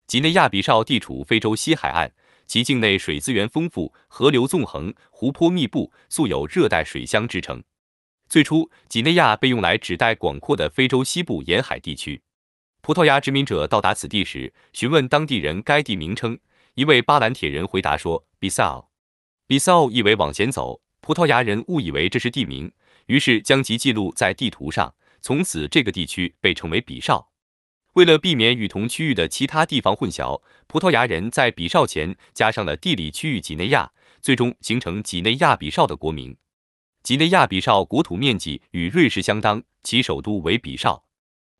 几内亚比绍地处非洲西海岸，其境内水资源丰富，河流纵横，湖泊密布，素有热带水乡之称。最初，几内亚被用来指代广阔的非洲西部沿海地区。葡萄牙殖民者到达此地时，询问当地人该地名称，一位巴兰铁人回答说 Bissau。Bissau 意为往前走，葡萄牙人误以为这是地名，于是将其记录在地图上，从此这个地区被称为比绍。为了避免与同区域的其他地方混淆，葡萄牙人在比绍前加上了地理区域几内亚，最终形成几内亚比绍的国名。几内亚比绍国土面积与瑞士相当，其首都为比绍。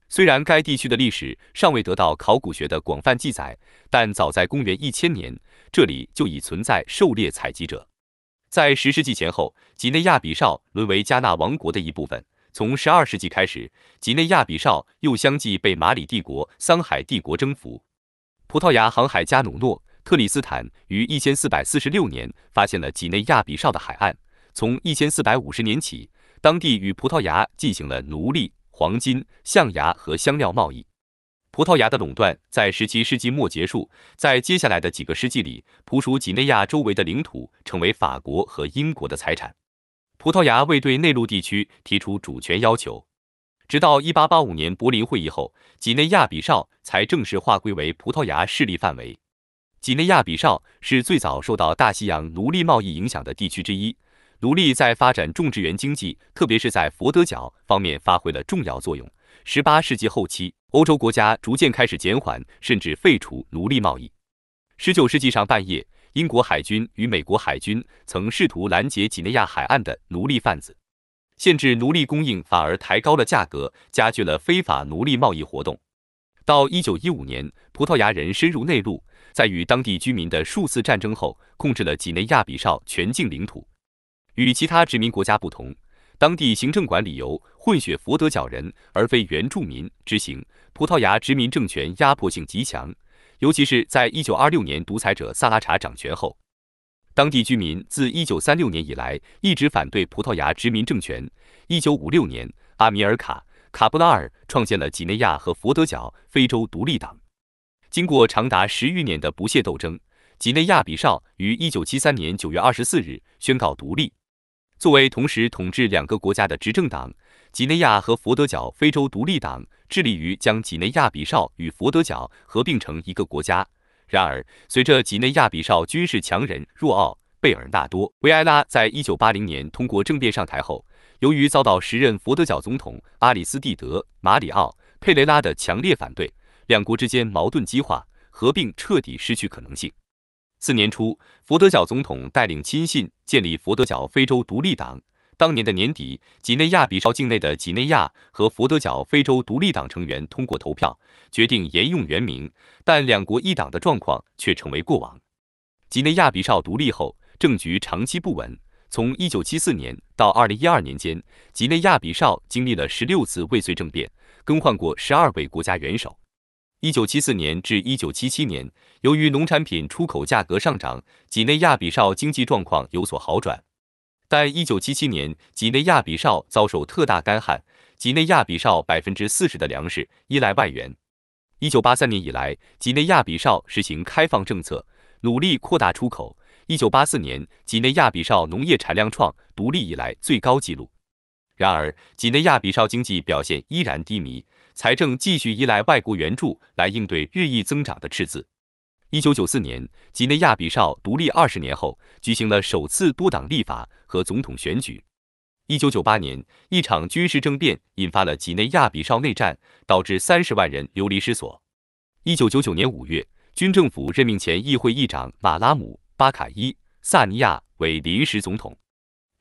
虽然该地区的历史尚未得到考古学的广泛记载，但早在公元1000年，这里就已存在狩猎采集者。在10世纪前后，几内亚比绍沦为加纳王国的一部分。从12世纪开始，几内亚比绍又相继被马里帝国、桑海帝国征服。葡萄牙航海家努诺·特里斯坦于1446年发现了几内亚比绍的海岸。从1450年起，当地与葡萄牙进行了奴隶、黄金、象牙和香料贸易。葡萄牙的垄断在17世纪末结束，在接下来的几个世纪里，葡属几内亚周围的领土成为法国和英国的财产。葡萄牙未对内陆地区提出主权要求，直到1885年柏林会议后，几内亚比绍才正式划归为葡萄牙势力范围。几内亚比绍是最早受到大西洋奴隶贸易影响的地区之一，奴隶在发展种植园经济，特别是在佛得角方面发挥了重要作用。18世纪后期，欧洲国家逐渐开始减缓甚至废除奴隶贸易。19世纪上半叶，英国海军与美国海军曾试图拦截几内亚海岸的奴隶贩子，限制奴隶供应反而抬高了价格，加剧了非法奴隶贸易活动。到1915年，葡萄牙人深入内陆，在与当地居民的数次战争后，控制了几内亚比绍全境领土。与其他殖民国家不同，当地行政管理由混血佛得角人而非原住民执行，葡萄牙殖民政权压迫性极强。尤其是在1926年独裁者萨拉查掌权后，当地居民自1936年以来一直反对葡萄牙殖民政权。1956年，阿米尔卡·卡布拉尔创建了几内亚和佛得角非洲独立党。经过长达10余年的不懈斗争，几内亚比绍于1973年9月24日宣告独立。作为同时统治两个国家的执政党，几内亚和佛得角非洲独立党致力于将几内亚比绍与佛得角合并成一个国家。然而，随着几内亚比绍军事强人若奥·贝尔纳多·维埃拉在1980年通过政变上台后，由于遭到时任佛得角总统阿里斯蒂德·马里奥·佩雷拉的强烈反对，两国之间矛盾激化，合并彻底失去可能性。4年初，佛得角总统带领亲信建立佛得角非洲独立党。当年的年底，几内亚比绍境内的几内亚和佛得角非洲独立党成员通过投票，决定沿用原名，但两国一党的状况却成为过往。几内亚比绍独立后，政局长期不稳。从1974年到2012年间，几内亚比绍经历了16次未遂政变，更换过12位国家元首。1974年至1977年，由于农产品出口价格上涨，几内亚比绍经济状况有所好转。但1977年，几内亚比绍遭受特大干旱，几内亚比绍40%的粮食依赖外援。1983年以来，几内亚比绍实行开放政策，努力扩大出口。1984年，几内亚比绍农业产量创独立以来最高纪录。然而，几内亚比绍经济表现依然低迷，财政继续依赖外国援助来应对日益增长的赤字。1994年，几内亚比绍独立20年后，举行了首次多党立法和总统选举。1998年，一场军事政变引发了几内亚比绍内战，导致30万人流离失所。1999年5月，军政府任命前议会议长马拉姆·巴卡伊·萨尼亚为临时总统。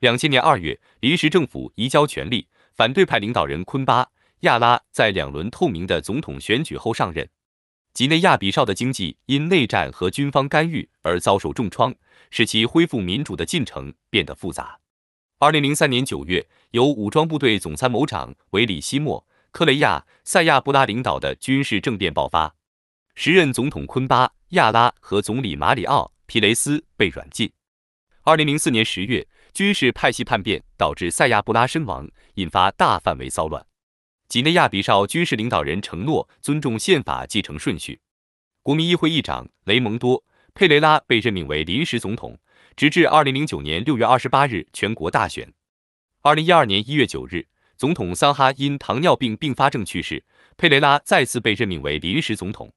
2000年2月，临时政府移交权力，反对派领导人昆巴·亚拉在2轮透明的总统选举后上任。几内亚比绍的经济因内战和军方干预而遭受重创，使其恢复民主的进程变得复杂。2003年9月，由武装部队总参谋长维里西莫·科雷亚·塞亚布拉领导的军事政变爆发，时任总统昆巴·亚拉和总理马里奥·皮雷斯被软禁。2004年10月，军事派系叛变导致塞亚布拉身亡，引发大范围骚乱。几内亚比绍军事领导人承诺尊重宪法继承顺序。国民议会议长雷蒙多·佩雷拉被任命为临时总统，直至2009年6月28日全国大选。2012年1月9日，总统桑哈因糖尿病并发症去世，佩雷拉再次被任命为临时总统。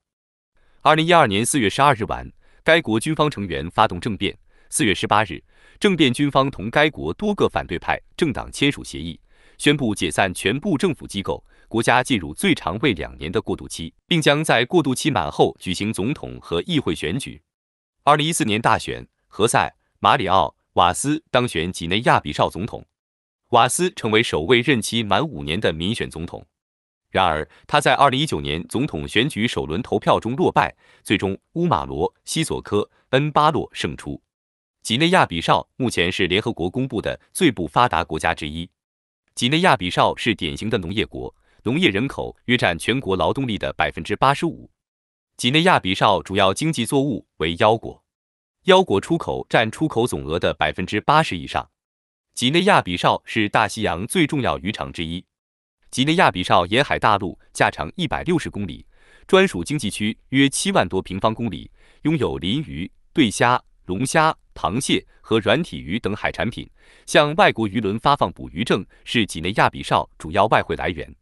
2012年4月12日晚，该国军方成员发动政变。4月18日，政变军方同该国多个反对派政党签署协议，宣布解散全部政府机构，国家进入最长为2年的过渡期，并将在过渡期满后举行总统和议会选举。2014年大选，何塞·马里奥·瓦斯当选几内亚比绍总统，瓦斯成为首位任期满5年的民选总统。然而，他在2019年总统选举首轮投票中落败，最终乌马罗·西索科·恩巴洛胜出。几内亚比绍目前是联合国公布的最不发达国家之一。几内亚比绍是典型的农业国，农业人口约占全国劳动力的85%。几内亚比绍主要经济作物为腰果，腰果出口占出口总额的80%以上。几内亚比绍是大西洋最重要渔场之一。几内亚比绍沿海大陆架长160公里，专属经济区约7万多平方公里，拥有鲮鱼、对虾、龙虾、螃蟹和软体鱼等海产品，向外国渔轮发放捕鱼证是几内亚比绍主要外汇来源。